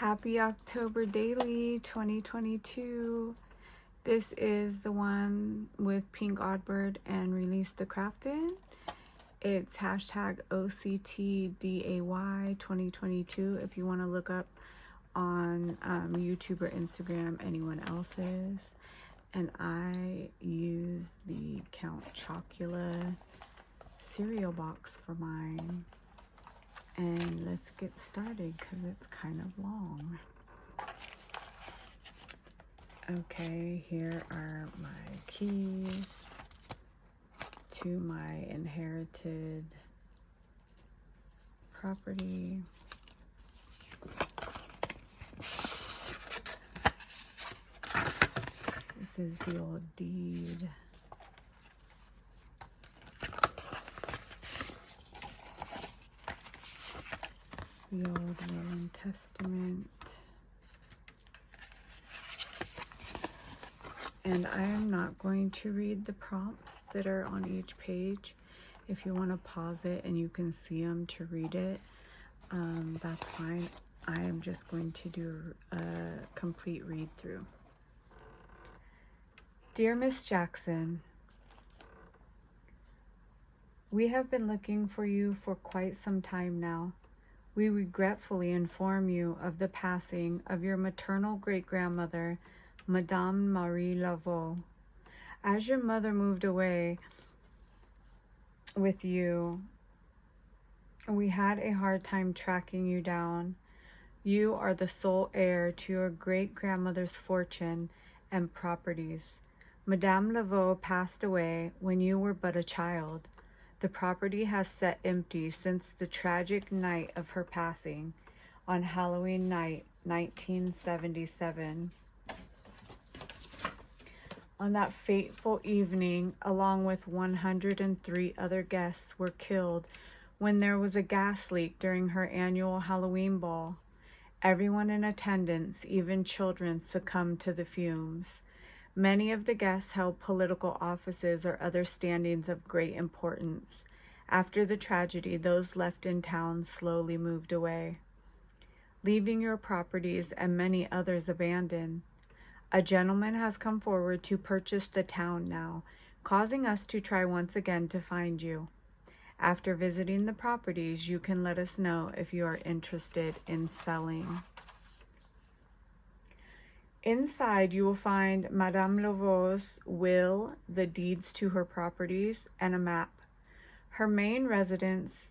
Happy October Daily 2022. This is the one with Pink Oddbird and Release the Crafted. It's hashtag OCTDAY 2022 if you want to look up on YouTube or Instagram anyone else's. And I use the Count Chocula cereal box for mine. And let's get started because it's kind of long. Okay, here are my keys to my inherited property. This is the old deed. The old will and testament. And I am not going to read the prompts that are on each page. If you want to pause it and you can see them to read it, that's fine. I am just going to do a complete read through. Dear Miss Jackson, we have been looking for you for quite some time now. We regretfully inform you of the passing of your maternal great-grandmother, Madame Marie Laveau. As your mother moved away with you, we had a hard time tracking you down. You are the sole heir to your great-grandmother's fortune and properties. Madame Laveau passed away when you were but a child. The property has sat empty since the tragic night of her passing on Halloween night, 1977. On that fateful evening, along with 103 other guests were killed when there was a gas leak during her annual Halloween ball. Everyone in attendance, even children, succumbed to the fumes. Many of the guests held political offices or other standings of great importance. After the tragedy, those left in town slowly moved away, leaving your properties and many others abandoned. A gentleman has come forward to purchase the town now, causing us to try once again to find you. After visiting the properties, you can let us know if you are interested in selling. Inside, you will find Madame Laveau's will, the deeds to her properties, and a map. Her main residence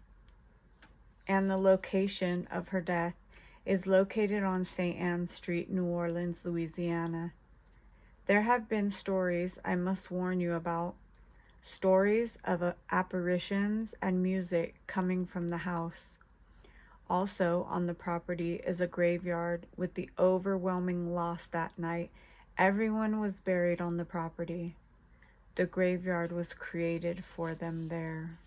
and the location of her death is located on St. Anne Street, New Orleans, Louisiana. There have been stories I must warn you about. Stories of apparitions and music coming from the house. Also on the property is a graveyard. With the overwhelming loss that night, everyone was buried on the property. The graveyard was created for them there.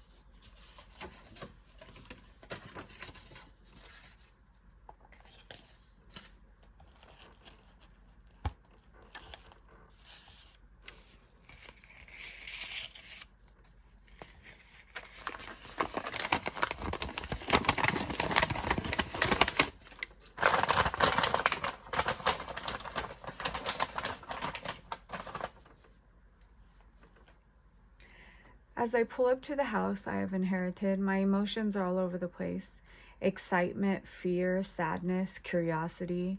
As I pull up to the house I have inherited, my emotions are all over the place. Excitement, fear, sadness, curiosity.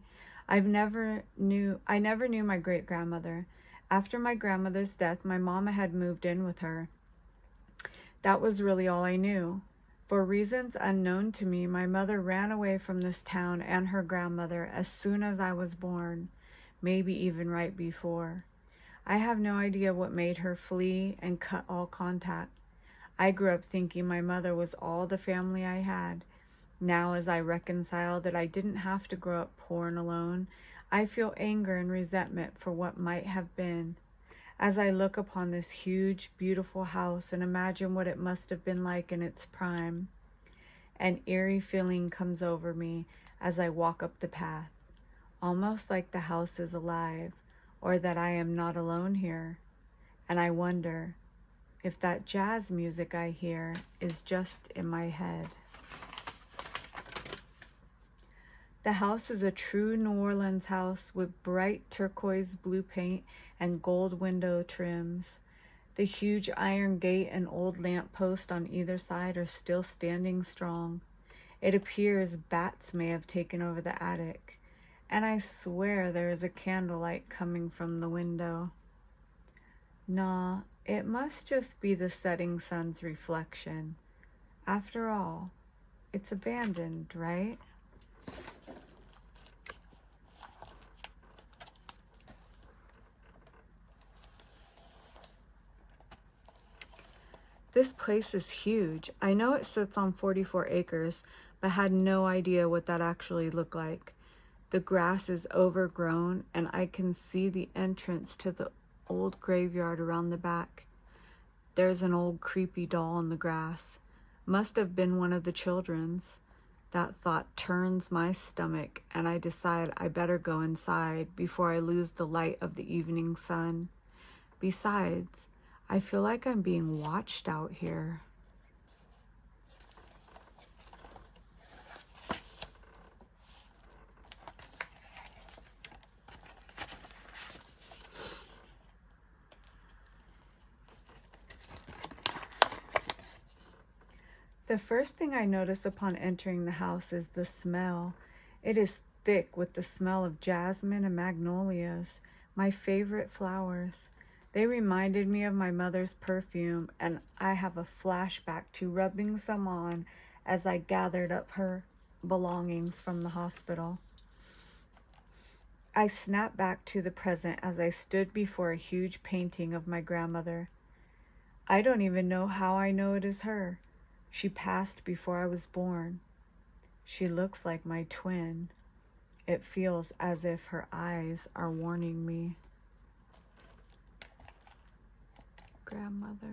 I never knew my great-grandmother. After my grandmother's death, my mama had moved in with her. That was really all I knew. For reasons unknown to me, my mother ran away from this town and her grandmother as soon as I was born, maybe even right before. I have no idea what made her flee and cut all contact. I grew up thinking my mother was all the family I had. Now, as I reconcile that I didn't have to grow up poor and alone, I feel anger and resentment for what might have been. As I look upon this huge, beautiful house and imagine what it must have been like in its prime, an eerie feeling comes over me as I walk up the path, almost like the house is alive, or that I am not alone here. And I wonder if that jazz music I hear is just in my head. The house is a true New Orleans house with bright turquoise blue paint and gold window trims. The huge iron gate and old lamp post on either side are still standing strong. It appears bats may have taken over the attic, and I swear there is a candlelight coming from the window. Nah, it must just be the setting sun's reflection. After all, it's abandoned, right? This place is huge. I know it sits on 44 acres, but had no idea what that actually looked like. The grass is overgrown, and I can see the entrance to the old graveyard around the back. There's an old creepy doll in the grass. Must have been one of the children's. That thought turns my stomach, and I decide I better go inside before I lose the light of the evening sun. Besides, I feel like I'm being watched out here. The first thing I notice upon entering the house is the smell. It is thick with the smell of jasmine and magnolias, my favorite flowers. They reminded me of my mother's perfume, and I have a flashback to rubbing some on as I gathered up her belongings from the hospital. I snapped back to the present as I stood before a huge painting of my grandmother. I don't even know how I know it is her. She passed before I was born. She looks like my twin. It feels as if her eyes are warning me. Grandmother.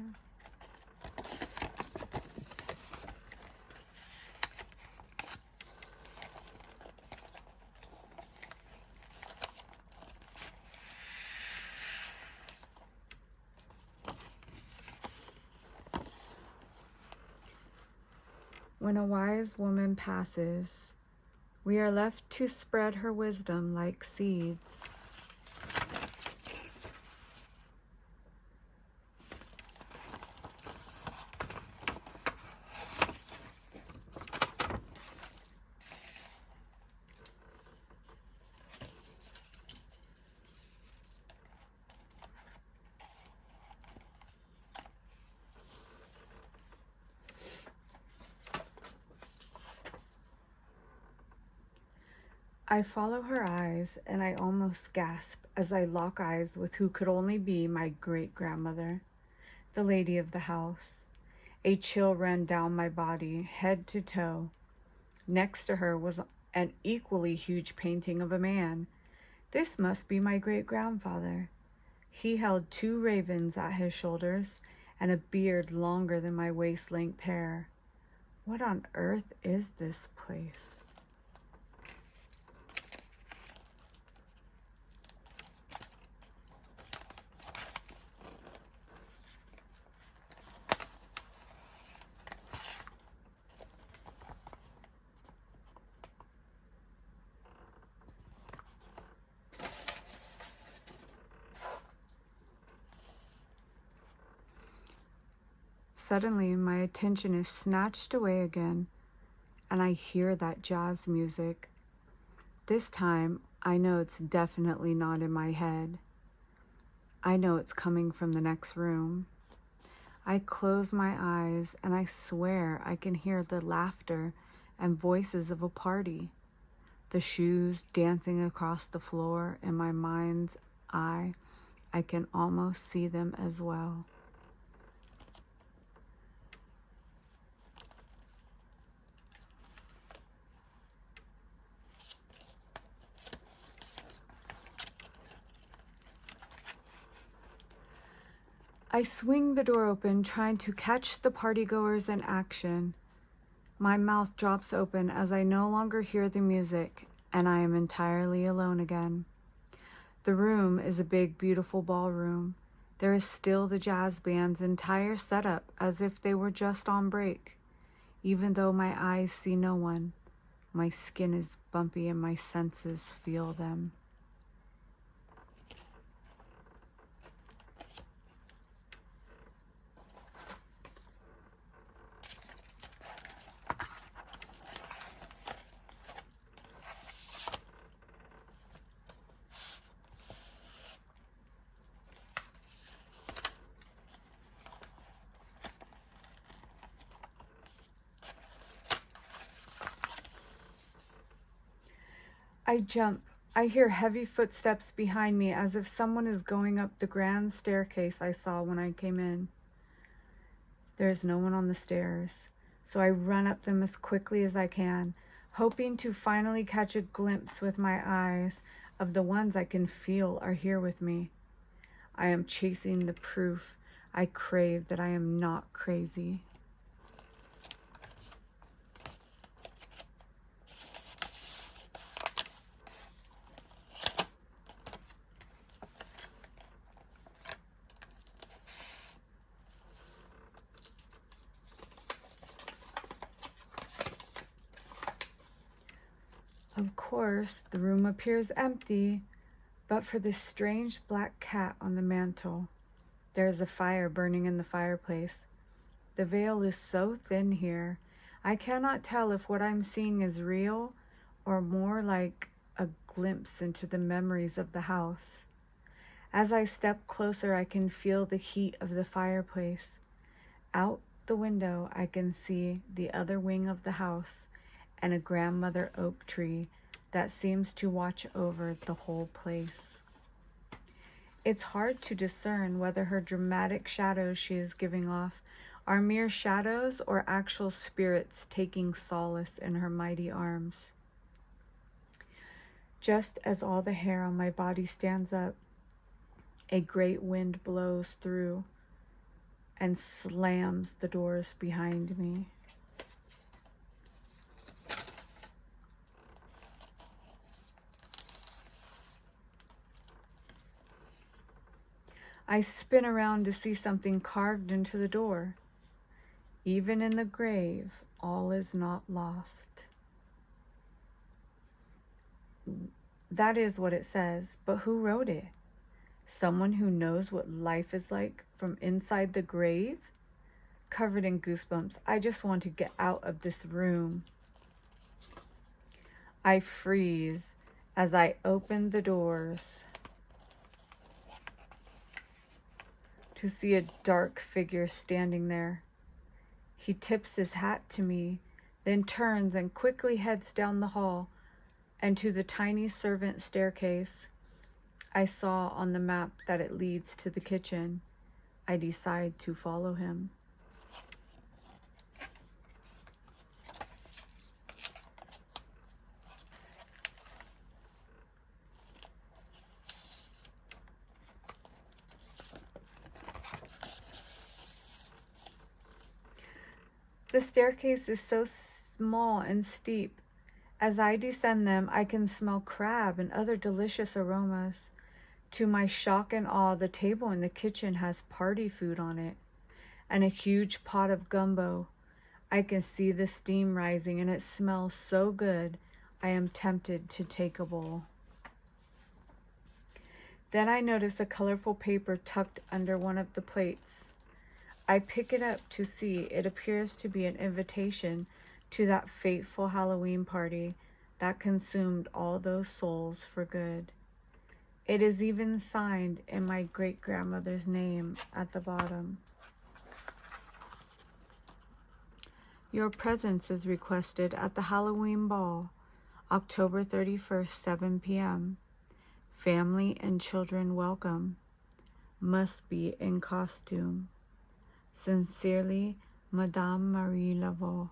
When a wise woman passes, we are left to spread her wisdom like seeds. I follow her eyes, and I almost gasp as I lock eyes with who could only be my great-grandmother, the lady of the house. A chill ran down my body, head to toe. Next to her was an equally huge painting of a man. This must be my great-grandfather. He held 2 ravens at his shoulders and a beard longer than my waist-length hair. What on earth is this place? Suddenly, my attention is snatched away again, and I hear that jazz music. This time, I know it's definitely not in my head. I know it's coming from the next room. I close my eyes, and I swear I can hear the laughter and voices of a party. The shoes dancing across the floor in my mind's eye. I can almost see them as well. I swing the door open, trying to catch the partygoers in action. My mouth drops open as I no longer hear the music, and I am entirely alone again. The room is a big, beautiful ballroom. There is still the jazz band's entire setup as if they were just on break, even though my eyes see no one. My skin is bumpy and my senses feel them. I jump. I hear heavy footsteps behind me as if someone is going up the grand staircase I saw when I came in. There is no one on the stairs, so I run up them as quickly as I can, hoping to finally catch a glimpse with my eyes of the ones I can feel are here with me. I am chasing the proof I crave that I am not crazy. Of course, the room appears empty, but for this strange black cat on the mantel. There is a fire burning in the fireplace. The veil is so thin here, I cannot tell if what I'm seeing is real or more like a glimpse into the memories of the house. As I step closer, I can feel the heat of the fireplace. Out the window, I can see the other wing of the house and a grandmother oak tree that seems to watch over the whole place. It's hard to discern whether her dramatic shadows she is giving off are mere shadows or actual spirits taking solace in her mighty arms. Just as all the hair on my body stands up, a great wind blows through and slams the doors behind me. I spin around to see something carved into the door. Even in the grave, all is not lost. That is what it says, but who wrote it? Someone who knows what life is like from inside the grave? Covered in goosebumps, I just want to get out of this room. I freeze as I open the doors to see a dark figure standing there. He tips his hat to me, then turns and quickly heads down the hall and to the tiny servant staircase. I saw on the map that it leads to the kitchen. I decide to follow him. The staircase is so small and steep. As I descend them, I can smell crab and other delicious aromas. To my shock and awe, the table in the kitchen has party food on it and a huge pot of gumbo. I can see the steam rising and it smells so good, I am tempted to take a bowl. Then I notice a colorful paper tucked under one of the plates. I pick it up to see it appears to be an invitation to that fateful Halloween party that consumed all those souls for good. It is even signed in my great-grandmother's name at the bottom. Your presence is requested at the Halloween ball, October 31st, 7 p.m. Family and children welcome. Must be in costume. Sincerely, Madame Marie Laveau.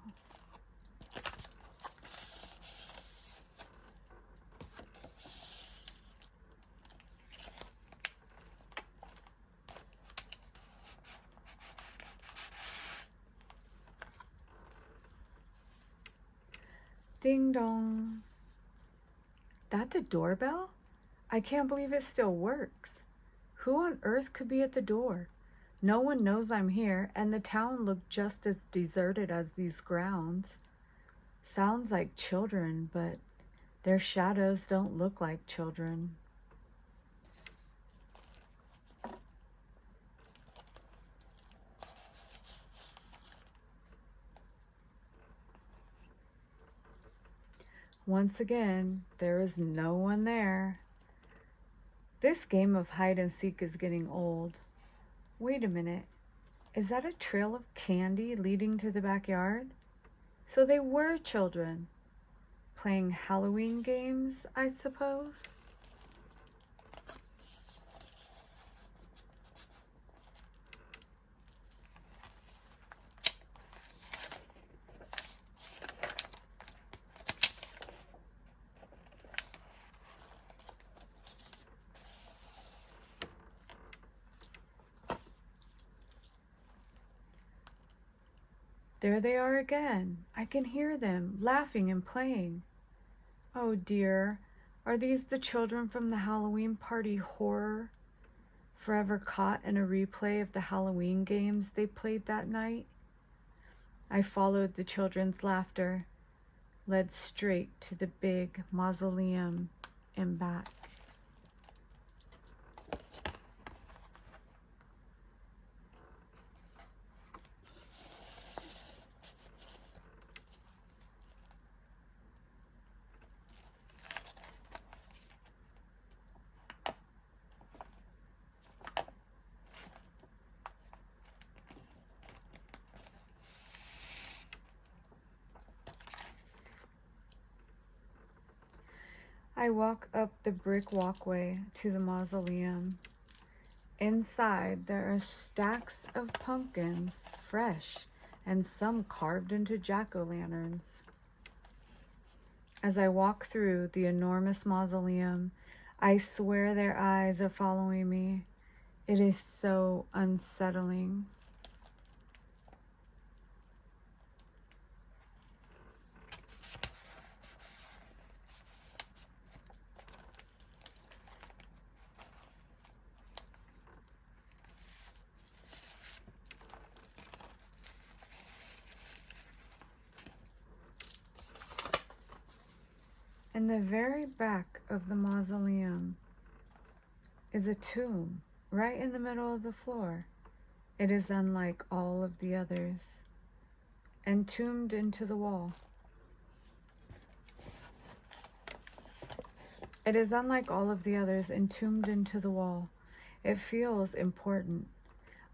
Ding dong. That the doorbell? I can't believe it still works. Who on earth could be at the door? No one knows I'm here, and the town looked just as deserted as these grounds. Sounds like children, but their shadows don't look like children. Once again, there is no one there. This game of hide and seek is getting old. Wait a minute. Is that a trail of candy leading to the backyard? So they were children, playing Halloween games, I suppose. There they are again. I can hear them laughing and playing. Oh dear, are these the children from the Halloween party horror? Forever caught in a replay of the Halloween games they played that night? I followed the children's laughter, led straight to the big mausoleum and back. I walk up the brick walkway to the mausoleum. Inside, there are stacks of pumpkins, fresh, and some carved into jack-o'-lanterns. As I walk through the enormous mausoleum, I swear their eyes are following me. It is so unsettling. In the very back of the mausoleum is a tomb right in the middle of the floor. It is unlike all of the others, entombed into the wall. It is unlike all of the others, entombed into the wall. It feels important.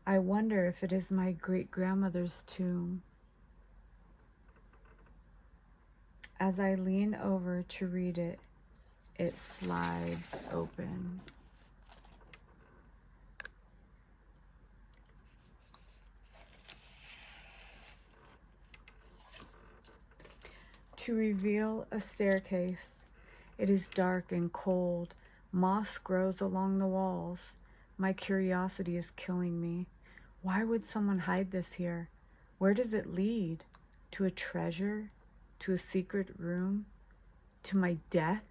I wonder if it is my great-grandmother's tomb. As I lean over to read it, it slides open. To reveal a staircase. It is dark and cold. Moss grows along the walls. My curiosity is killing me. Why would someone hide this here? Where does it lead? To a treasure? To a secret room? To my death?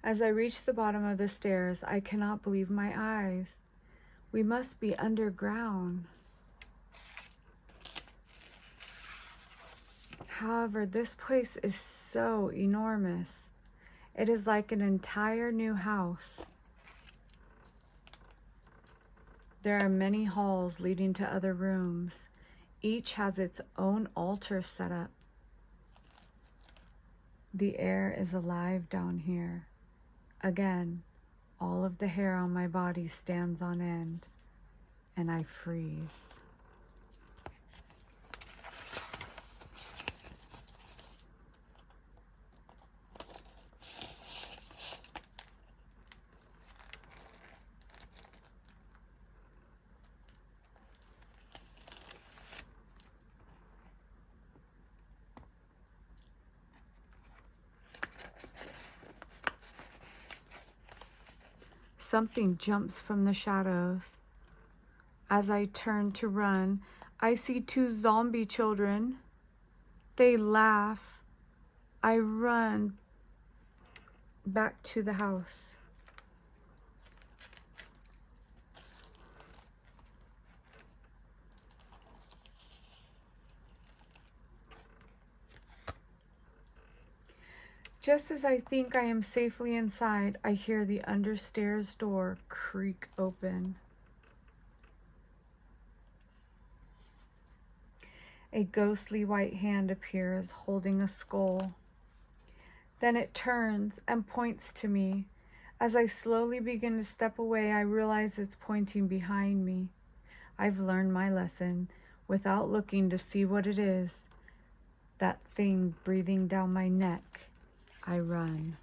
As I reach the bottom of the stairs, I cannot believe my eyes. We must be underground. However, this place is so enormous. It is like an entire new house. There are many halls leading to other rooms. Each has its own altar set up. The air is alive down here. Again, all of the hair on my body stands on end, and I freeze. Something jumps from the shadows. As I turn to run, I see two zombie children. They laugh. I run back to the house. Just as I think I am safely inside, I hear the understairs door creak open. A ghostly white hand appears holding a skull. Then it turns and points to me. As I slowly begin to step away, I realize it's pointing behind me. I've learned my lesson without looking to see what it is. That thing breathing down my neck. I run.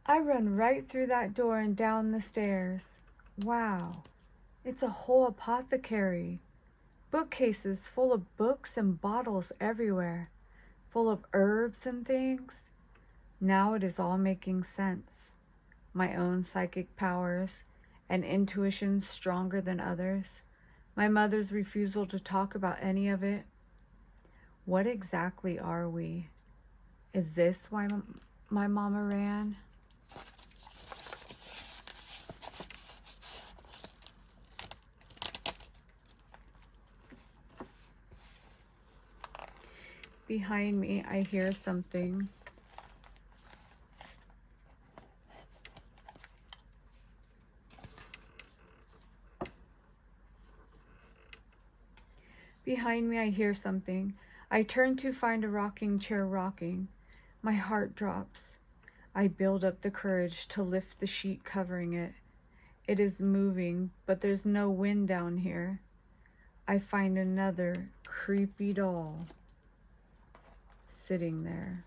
I run right through that door and down the stairs. Wow, it's a whole apothecary. Bookcases full of books and bottles everywhere, full of herbs and things. Now it is all making sense. My own psychic powers and intuition stronger than others. My mother's refusal to talk about any of it. What exactly are we? Is this why my mama ran? Behind me, I hear something. Behind me, I hear something. I turn to find a rocking chair rocking. My heart drops. I build up the courage to lift the sheet covering it. It is moving, but there's no wind down here. I find another creepy doll sitting there.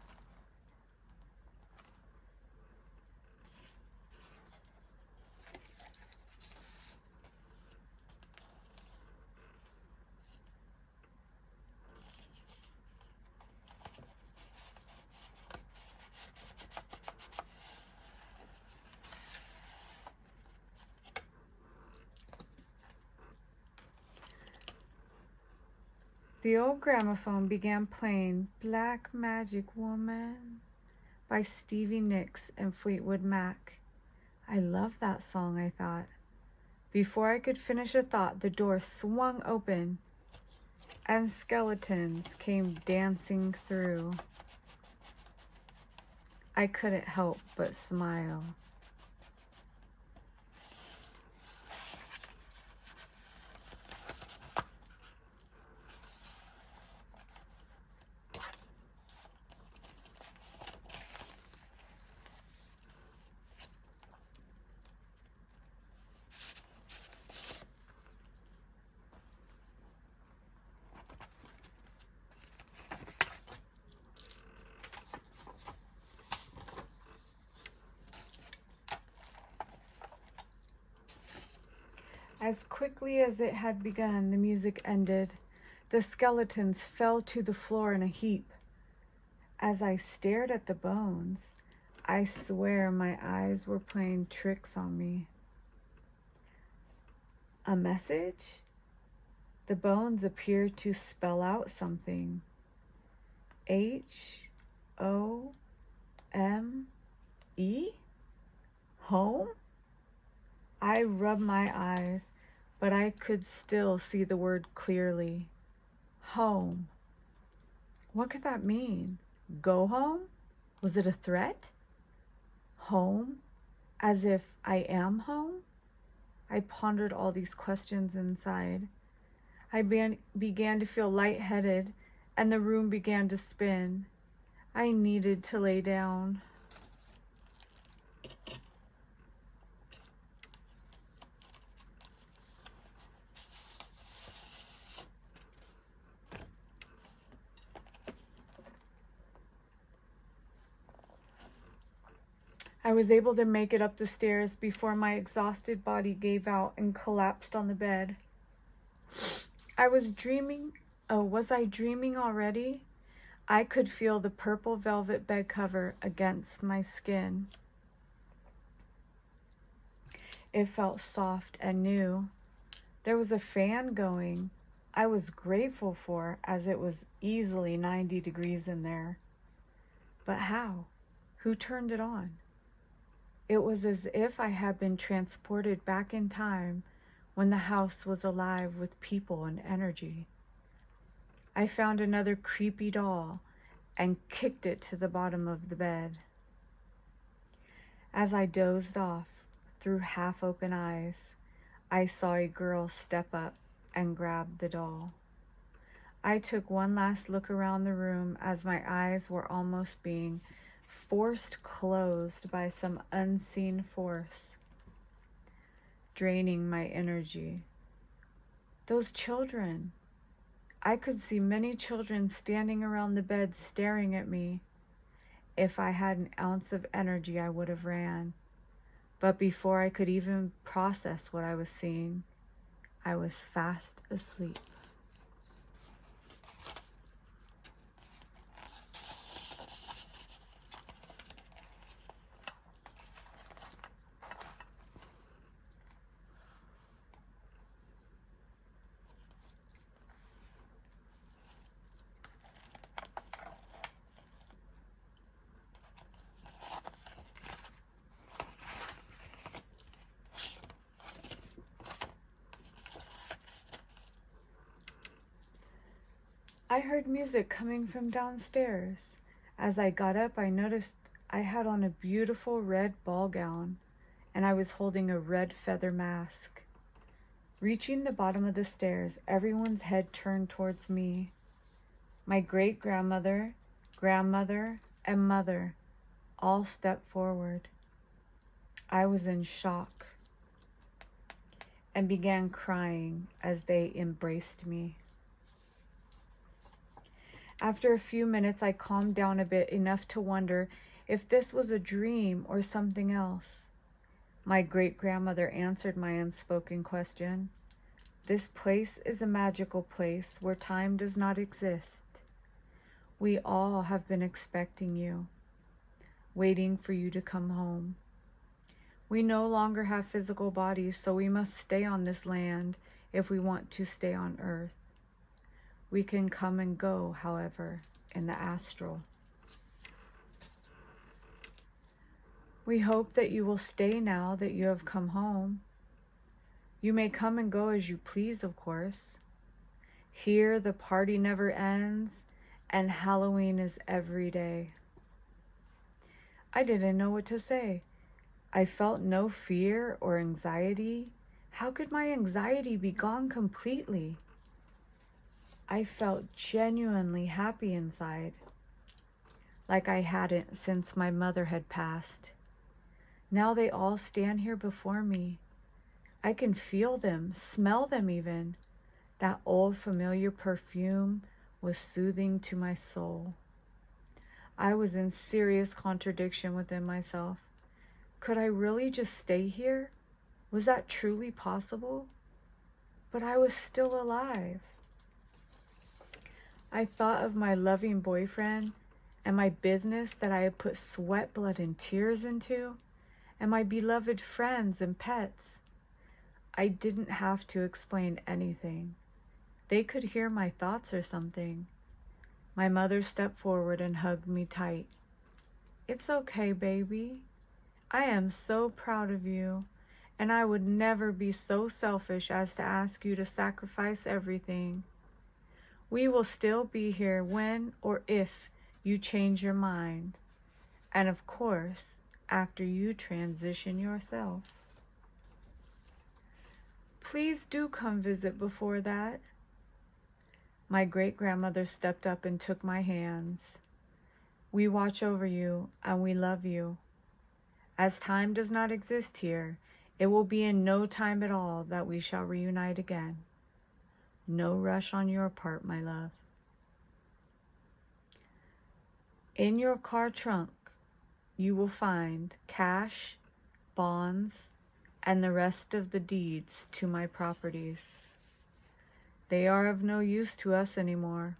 The old gramophone began playing Black Magic Woman by Stevie Nicks and Fleetwood Mac. I love that song, I thought. Before I could finish a thought, the door swung open and skeletons came dancing through. I couldn't help but smile. As quickly as it had begun, the music ended. The skeletons fell to the floor in a heap. As I stared at the bones, I swear my eyes were playing tricks on me. A message? The bones appeared to spell out something. H-O-M-E? Home? I rubbed my eyes, but I could still see the word clearly. Home. What could that mean? Go home? Was it a threat? Home? As if I am home? I pondered all these questions inside. I began to feel lightheaded, and the room began to spin. I needed to lay down. I was able to make it up the stairs before my exhausted body gave out and collapsed on the bed. I was dreaming. Oh, was I dreaming already? I could feel the purple velvet bed cover against my skin. It felt soft and new. There was a fan going. I was grateful for, as it was easily 90 degrees in there. But how? Who turned it on? It was as if I had been transported back in time when the house was alive with people and energy. I found another creepy doll and kicked it to the bottom of the bed. As I dozed off through half-open eyes, I saw a girl step up and grab the doll. I took one last look around the room as my eyes were almost being forced closed by some unseen force, draining my energy. Those children. I could see many children standing around the bed staring at me. If I had an ounce of energy, I would have ran. But before I could even process what I was seeing, I was fast asleep. I heard music coming from downstairs. As I got up, I noticed I had on a beautiful red ball gown, and I was holding a red feather mask. Reaching the bottom of the stairs, everyone's head turned towards me. My great-grandmother, grandmother, and mother all stepped forward. I was in shock and began crying as they embraced me. After a few minutes, I calmed down a bit, enough to wonder if this was a dream or something else. My great-grandmother answered my unspoken question. This place is a magical place where time does not exist. We all have been expecting you, waiting for you to come home. We no longer have physical bodies, so we must stay on this land if we want to stay on Earth. We can come and go, however, in the astral. We hope that you will stay now that you have come home. You may come and go as you please, of course. Here, the party never ends, and Halloween is every day. I didn't know what to say. I felt no fear or anxiety. How could my anxiety be gone completely? I felt genuinely happy inside, like I hadn't since my mother had passed. Now they all stand here before me. I can feel them, smell them even. That old familiar perfume was soothing to my soul. I was in serious contradiction within myself. Could I really just stay here? Was that truly possible? But I was still alive. I thought of my loving boyfriend and my business that I had put sweat, blood, and tears into, and my beloved friends and pets. I didn't have to explain anything. They could hear my thoughts or something. My mother stepped forward and hugged me tight. It's okay, baby. I am so proud of you, and I would never be so selfish as to ask you to sacrifice everything. We will still be here when or if you change your mind, and of course, after you transition yourself. Please do come visit before that. My great-grandmother stepped up and took my hands. We watch over you and we love you. As time does not exist here, it will be in no time at all that we shall reunite again. No rush on your part, my love. In your car trunk, you will find cash, bonds, and the rest of the deeds to my properties. They are of no use to us anymore,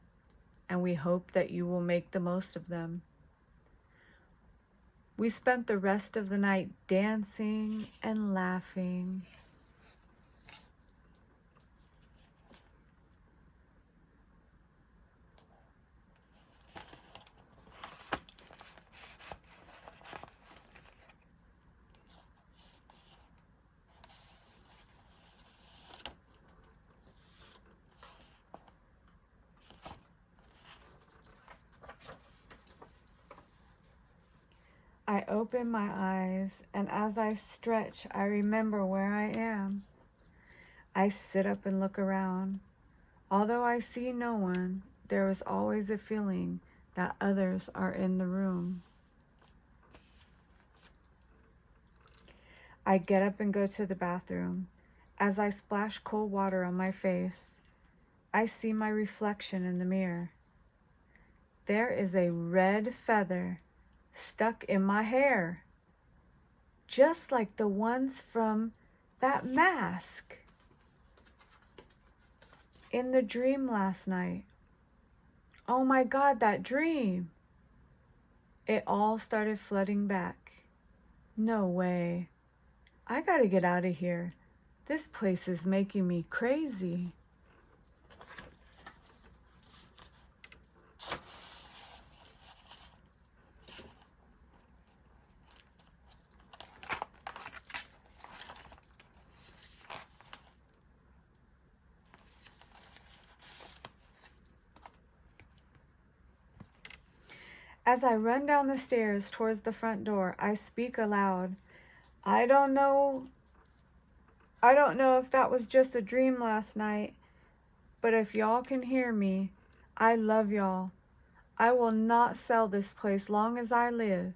and we hope that you will make the most of them. We spent the rest of the night dancing and laughing. I open my eyes, and as I stretch, I remember where I am. I sit up and look around. Although I see no one, there is always a feeling that others are in the room. I get up and go to the bathroom. As I splash cold water on my face, I see my reflection in the mirror. There is a red feather stuck in my hair, just like the ones from that mask in the dream last night. Oh my God, that dream. It all started flooding back. No way. I gotta get out of here. This place is making me crazy. As I run down the stairs towards the front door, I speak aloud. I don't know if that was just a dream last night, but if y'all can hear me, I love y'all. I will not sell this place long as I live,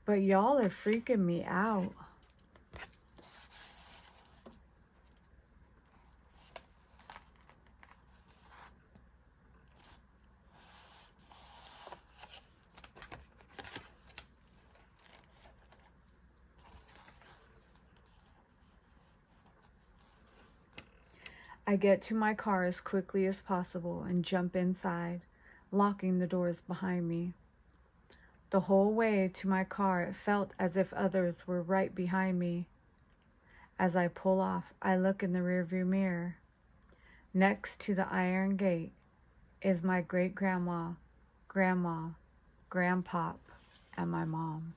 but y'all are freaking me out. I get to my car as quickly as possible and jump inside, locking the doors behind me. The whole way to my car, it felt as if others were right behind me. As I pull off, I look in the rearview mirror. Next to the iron gate is my great-grandma, grandma, grandpop, and my mom.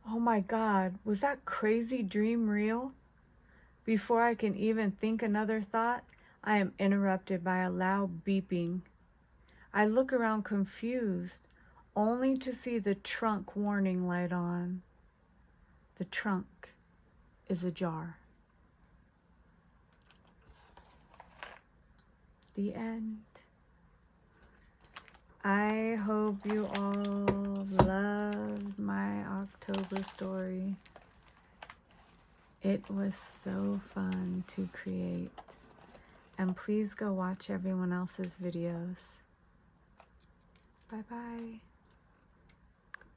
Oh my God, was that crazy dream real? Before I can even think another thought, I am interrupted by a loud beeping. I look around confused, only to see the trunk warning light on. The trunk is ajar. The end. I hope you all loved my October story. It was so fun to create. And please go watch everyone else's videos. Bye-bye.